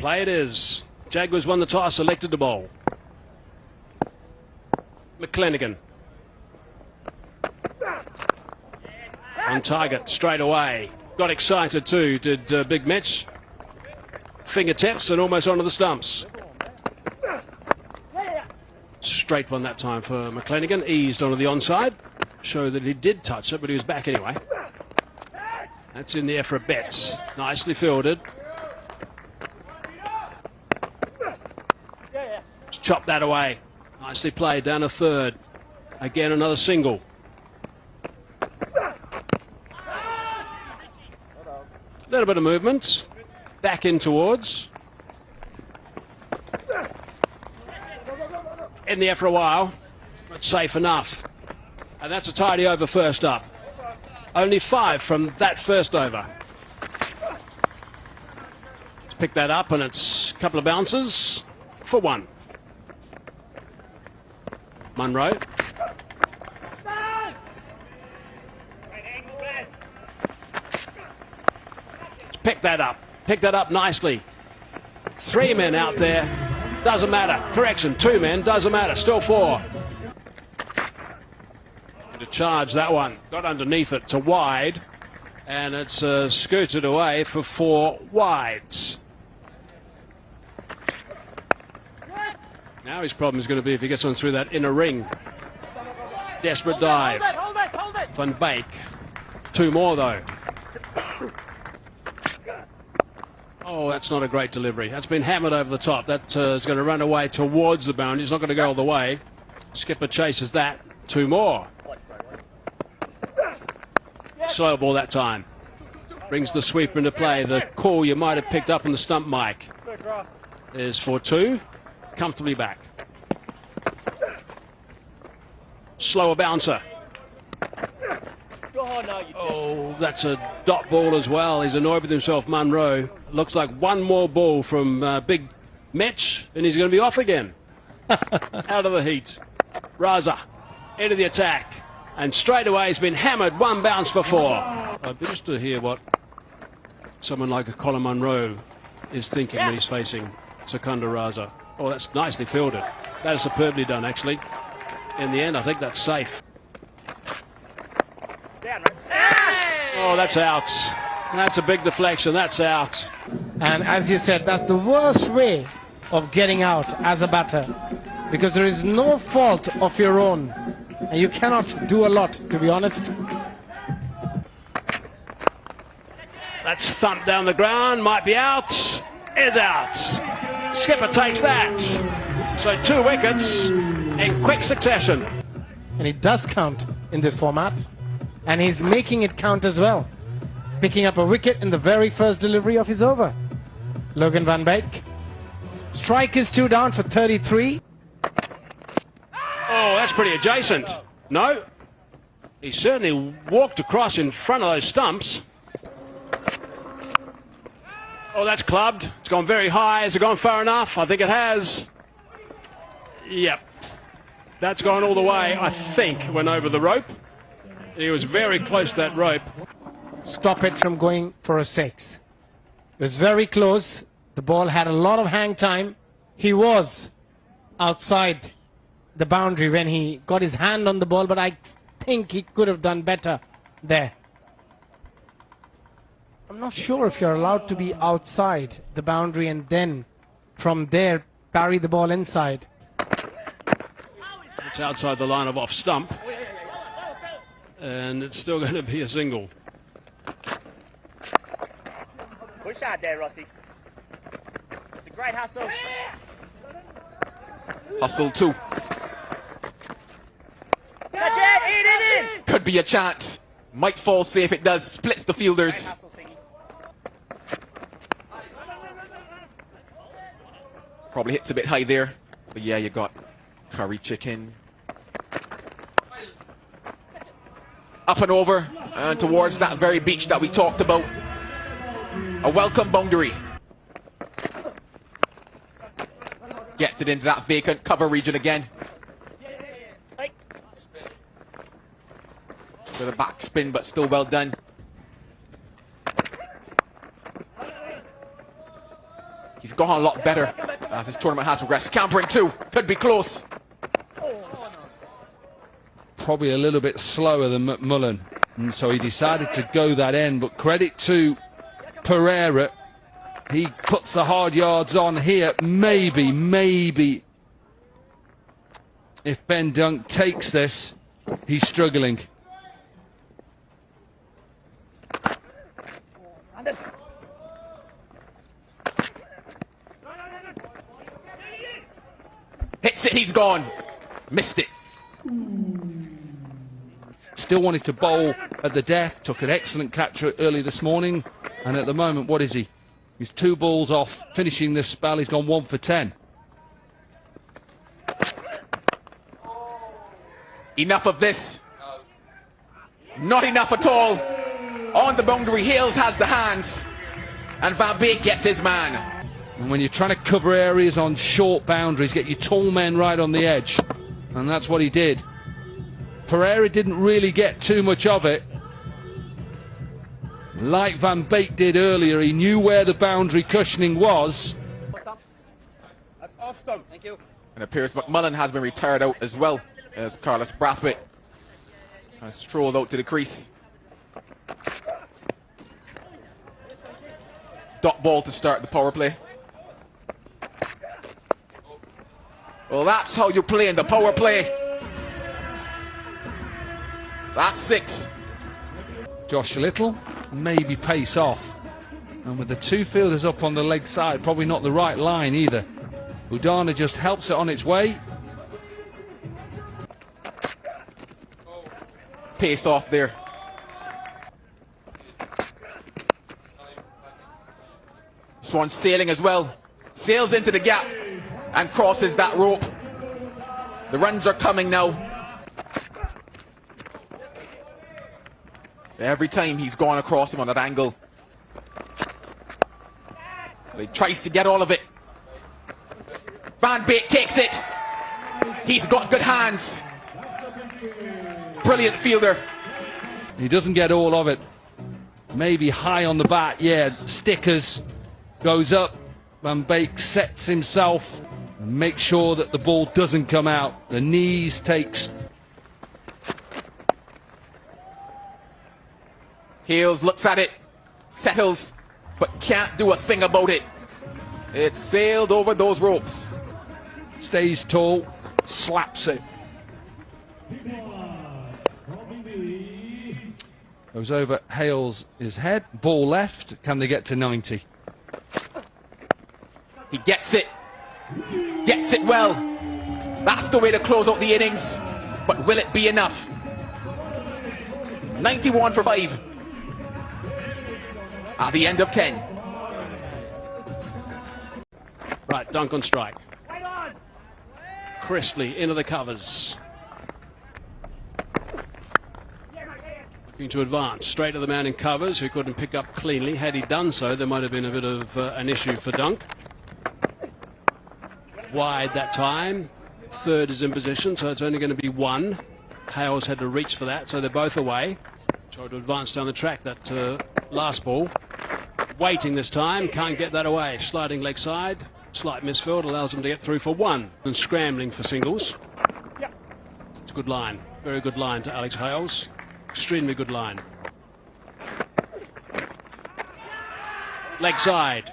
Play it is. Jaguars won the toss, selected the bowl. McClenaghan. On target straight away. Got excited too, did Big Mitch. Fingertips and almost onto the stumps. Straight one that time for McClenaghan. Eased onto the onside. Show that he did touch it, but he was back anyway. That's in the air for a Betts. Nicely fielded. Just chop that away. Nicely played down a third. Again, another single. A little bit of movement. Back in towards. In the air for a while, but safe enough. And that's a tidy over first up. Only 5 from that first over. Let's pick that up, and it's a couple of bounces for 1. Munro. Pick that up. Pick that up nicely. 3 men out there. Doesn't matter. Correction, 2 men. Doesn't matter. Still 4. And to charge that one. Got underneath it to wide. And it's scooted away for 4 wides. Now his problem is going to be if he gets on through that inner ring. Desperate dive. Van Beek. 2 more though. Oh, that's not a great delivery. That's been hammered over the top. That is going to run away towards the boundary. It's not going to go all the way. Skipper chases that. 2 more. Slow ball that time. Brings the sweeper into play. The call you might have picked up on the stump mic is for 2. Comfortably back. Slower bouncer. Oh, that's a dot ball as well. He's annoyed with himself, Munro. Looks like 1 more ball from Big Mitch, and he's going to be off again. Out of the heat. Raza into the attack. And straight away he's been hammered. 1 bounce for 4. I'd be interested to hear what someone like a Colin Munro is thinking when he's facing Secunda Raza. Oh, that's nicely fielded. That is superbly done, actually. In the end, I think that's safe. Oh, that's out. That's a big deflection. That's out. And as you said, that's the worst way of getting out as a batter, because there is no fault of your own, and you cannot do a lot, to be honest. That's thumped down the ground. Might be out. Is out. Skipper takes that. So 2 wickets in quick succession. And it does count in this format. And he's making it count as well. Picking up a wicket in the very first delivery of his over. Logan Van Beek. Strike is 2 down for 33. Oh, that's pretty adjacent. No. He certainly walked across in front of those stumps. Oh, that's clubbed. It's gone very high. Has it gone far enough? I think it has. Yep. That's gone all the way, I think, went over the rope. He was very close to that rope. Stop it from going for a 6. It was very close. The ball had a lot of hang time. He was outside the boundary when he got his hand on the ball, but I think he could have done better there. I'm not sure if you're allowed to be outside the boundary and then from there parry the ball inside. It's outside the line of off stump. And it's still going to be a single. Push out there, Rossi. It's a great hustle. Hustle 2. That's it! In! Could be a chance. Might fall safe. It does. Splits the fielders. Great hustle, Singy. Probably hits a bit high there. But yeah, you got curry chicken. Up and over and towards that very beach that we talked about. A welcome boundary. Gets it into that vacant cover region again. Bit of backspin, but still well done. He's gone a lot better as this tournament has progressed. Scampering too, could be close. Probably a little bit slower than McMullen, and so he decided to go that end, but credit to Pereira, he puts the hard yards on here. Maybe if Ben Dunk takes this, he's struggling. Hits it, he's gone. Missed it. Still wanted to bowl at the death, took an excellent catch early this morning, and at the moment, what is he? He's 2 balls off finishing this spell. He's gone 1 for 10. Enough of this. Not enough at all. On the boundary, Hales has the hands, and Van Beek gets his man. And when you're trying to cover areas on short boundaries, get your tall men right on the edge, and that's what he did. Pereira didn't really get too much of it. Like Van Beek did earlier, he knew where the boundary cushioning was. That's off stump. Thank you. And it appears McMullen has been retired out as well as Carlos Brathwaite has strolled out to the crease. Dot ball to start the power play. Well, that's how you play in the power play. That's 6. Josh Little, maybe pace off. And with the 2 fielders up on the leg side, probably not the right line either. Udana just helps it on its way. Pace off there. This one's sailing as well. Sails into the gap and crosses that rope. The runs are coming now. Every time he's gone across him on that angle. He tries to get all of it. Van Beek takes it. He's got good hands. Brilliant fielder. He doesn't get all of it. Maybe high on the bat, yeah. Stickers goes up. Van Beek sets himself and makes sure that the ball doesn't come out. The knees takes. Hales looks at it, settles, but can't do a thing about it. It sailed over those ropes. Stays tall, slaps it. Goes over Hales' head, ball left. Can they get to 90? He gets it well. That's the way to close out the innings, but will it be enough? 91 for 5 at the end of 10. Right, Dunk on strike. Crisply into the covers. Looking to advance straight to the man in covers who couldn't pick up cleanly. Had he done so, there might have been a bit of an issue for Dunk. Wide that time. 3rd is in position, so it's only going to be 1. Hales had to reach for that, so they're both away. Tried to advance down the track, that last ball. Waiting this time, can't get that away. Sliding leg side, slight misfield, allows them to get through for 1. And scrambling for singles. It's a good line, very good line to Alex Hales. Extremely good line. Leg side.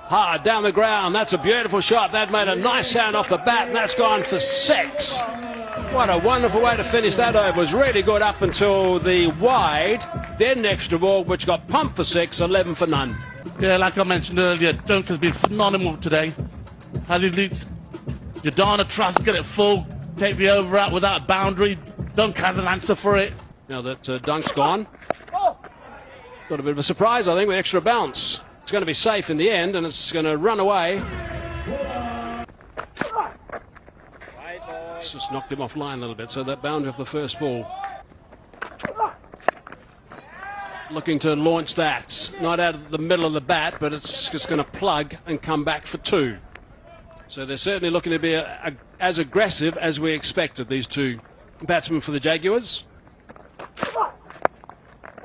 Hard down the ground, that's a beautiful shot. That made a nice sound off the bat, and that's gone for 6. What a wonderful way to finish that over. It was really good up until the wide, then extra ball, which got pumped for 6, 11 for none. Yeah, like I mentioned earlier, Dunk has been phenomenal today. Has he leaked? Udana tries to get it full, take the over out without a boundary. Dunk has an answer for it. Now that Dunk's gone, got a bit of a surprise, I think, with extra bounce. It's going to be safe in the end, and it's going to run away. It's just knocked him off line a little bit, so that boundary off the first ball. Looking to launch that, not out of the middle of the bat, but it's just going to plug and come back for 2. So they're certainly looking to be as aggressive as we expected, these 2 batsmen for the Jaguars.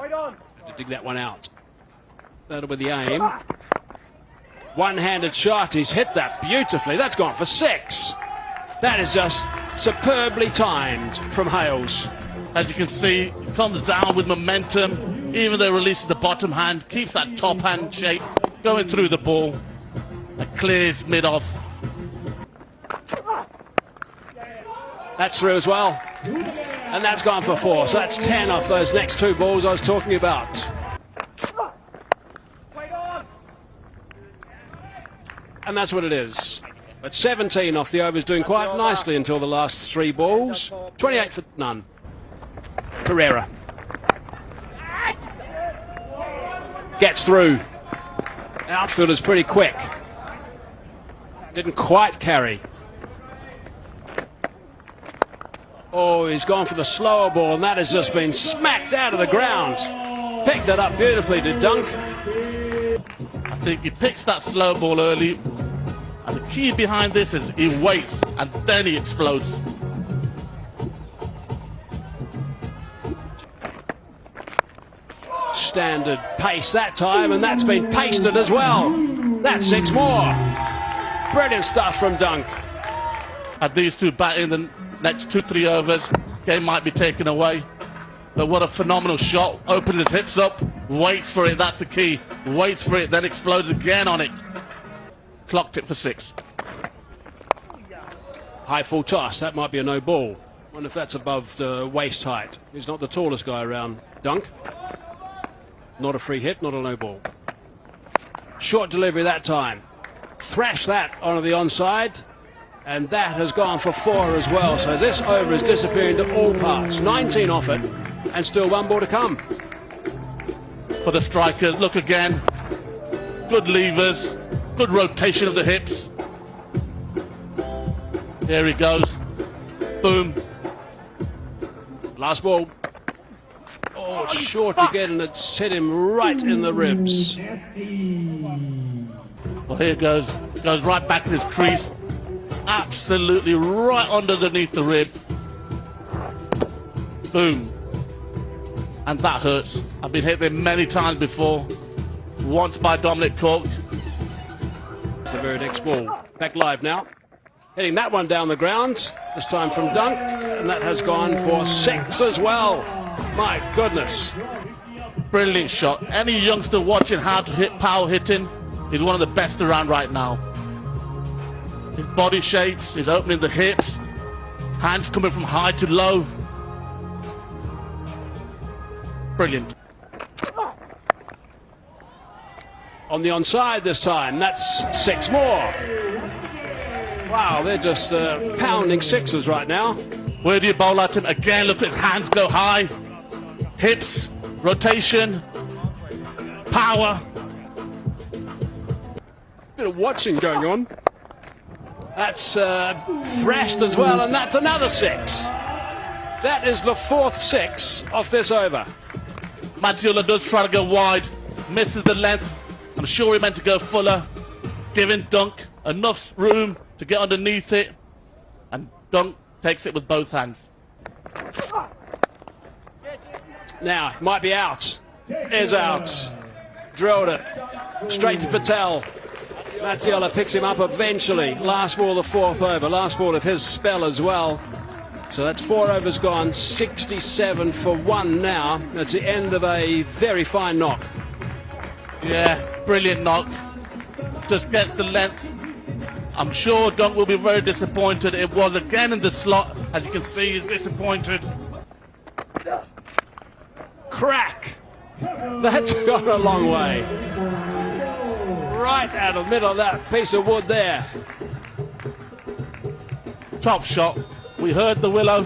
To dig that one out. That'll be the aim. One-handed shot. He's hit that beautifully. That's gone for 6. That is just superbly timed from Hales. As you can see, he comes down with momentum, even though he releases the bottom hand, keeps that top hand shape, going through the ball, and clears mid-off. That's through as well. And that's gone for 4. So that's 10 off those next 2 balls I was talking about. And that's what it is. But 17 off the overs, doing quite nicely until the last 3 balls. 28 for none. Pereira gets through. Outfielder's pretty quick. Didn't quite carry. Oh, he's gone for the slower ball, and that has just been smacked out of the ground. Picked it up beautifully to Dunk. I think he picks that slow ball early, and the key behind this is he waits and then he explodes. Standard pace that time, and that's been pasted as well. That's 6 more. Brilliant stuff from Dunk. Had these two bat in the next 2-3 overs, game might be taken away. But what a phenomenal shot. Opens his hips up, waits for it, that's the key. Waits for it, then explodes again on it. Clocked it for 6. High full toss, that might be a no ball. Wonder if that's above the waist height. He's not the tallest guy around, Dunk. Not a free hit, not a no ball. Short delivery that time. Thrash that onto the onside. And that has gone for 4 as well. So this over is disappearing to all parts. 19 off it, and still 1 ball to come. For the strikers, look again. Good levers, good rotation of the hips. There he goes. Boom. Last ball. Oh, short again, and it's hit him right in the ribs. Well, here goes. Goes right back in his crease. Absolutely right underneath the rib. Boom. And that hurts. I've been hit there many times before. Once by Dominic Cork. The very next ball. Back live now. Hitting that one down the ground. This time from Dunk. And that has gone for 6 as well. My goodness. Brilliant shot. Any youngster watching how to hit power hitting is one of the best around right now. His body shapes, his opening the hips, hands coming from high to low. Brilliant. On the onside this time, that's 6 more. Wow, they're just pounding 6s right now. Where do you bowl at him? Again, look at his hands go high. Hips, rotation, power. Bit of watching going on. That's thrashed as well, and that's another 6. That is the 4th 6 of this over. Matiola does try to go wide, misses the length. I'm sure he meant to go fuller, giving Dunk enough room to get underneath it, and Dunk takes it with both hands. Now, might be out. Is out. Drilled it. Straight to Patel. Matiola picks him up eventually. Last ball, the 4th over. Last ball of his spell as well. So that's 4 overs gone. 67 for 1 now. That's the end of a very fine knock. Yeah, brilliant knock. Just gets the length. I'm sure Dunk will be very disappointed. It was again in the slot. As you can see, he's disappointed. Crack! That's gone a long way. Right out of the middle of that piece of wood there. Top shot. We heard the willow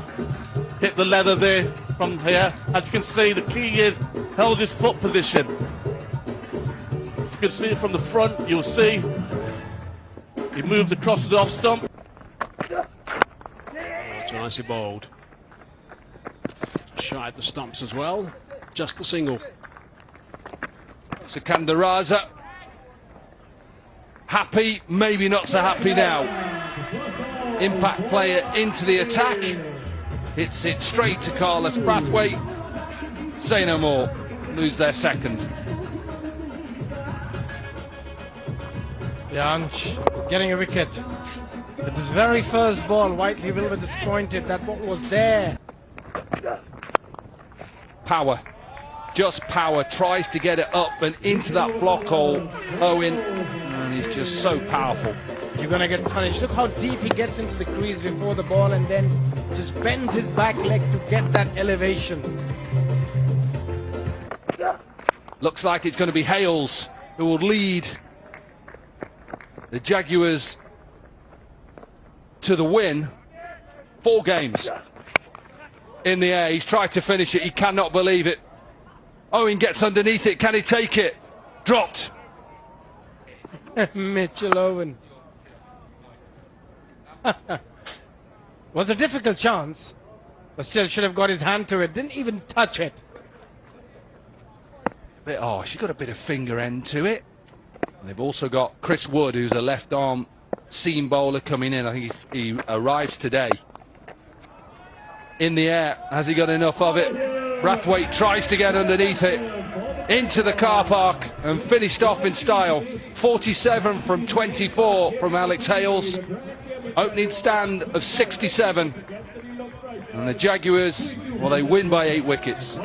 hit the leather there from here. As you can see, the key is held his foot position. If you can see it from the front, you'll see he moved across the off stump. It's nicely bowled. Shied the stumps as well. Just the single. Sikandar Raza. Happy, maybe not so happy now. Impact player into the attack. Hits it straight to Carlos Brathwaite. Say no more. Lose their second. Anj getting a wicket. With his very first ball, Whiteley will be disappointed. That ball was there. Power. Just power. Tries to get it up and into that block hole. Owen. And he's just so powerful. You're going to get punished. Look how deep he gets into the crease before the ball and then just bends his back leg to get that elevation. Looks like it's going to be Hales who will lead the Jaguars to the win. 4 games in the air. He's tried to finish it. He cannot believe it. Owen gets underneath it. Can he take it? Dropped. Mitchell Owen. Was a difficult chance, but still should have got his hand to it. Didn't even touch it. Oh, she's got a bit of finger end to it. And they've also got Chris Wood, who's a left arm seam bowler coming in. I think he arrives today. In the air, has he got enough of it? Brathwaite tries to get underneath it, into the car park, and finished off in style. 47 from 24 from Alex Hales. Opening stand of 67. And the Jaguars, well, they win by 8 wickets.